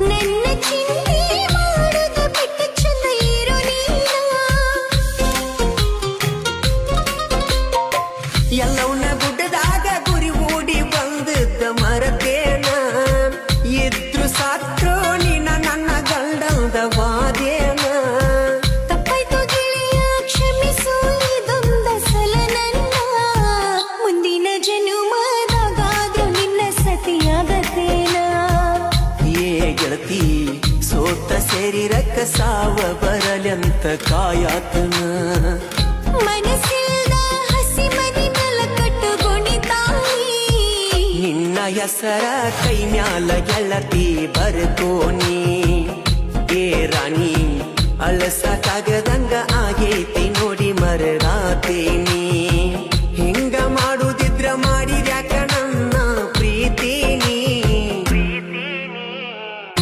ನನ್ನ ಚಿಂತೆ ಮಾಡುದ ಬಿಟ್ಟು ಚಂದ ಇರೋ ನೀನ ಎಲ್ಲವನ್ನ ಗುಡ್ಡದಾಗ ಗುರಿ ಓಡಿ ಬಂದದ್ದ ಮರತೇನ ಇದ್ರು ಸಾತ್ರು ನೀನ ನನ್ನ ಗಂಡಂದ ವಾದೇನ ತಪ್ಪಾಯ್ತು ಗೆಳೆಯ ಕ್ಷಮಿಸು ಇದೊಂದ ಸಲ ನನ್ನ ಮುಂದಿನ ಜನುಮದಾಗಾದ್ರೂ ನಿನ್ನ ಸತಿಯಾಗತೇನ ಏ ಗೆಳತಿ ಸೋತ ಶರೀರಕ್ಕ ಸಾವ ಬರಲೆಂತ ಕಾಯಾತನ ಮನಸ್ಸಿಲ್ದ ಹಸಿ ಮನಿ ಮೆಲ ಕಟ್ಟುಗೊಂಡಿತಾಯಿ ನಿನ್ನ ಹೆಸರ ಕೈ ಮ್ಯಾಲ ಗೆಳತಿ ಬರ್ತೋನಿ ಏ ರಾಣಿ ಅಳಸಕ್ಕಾಗದಂಗ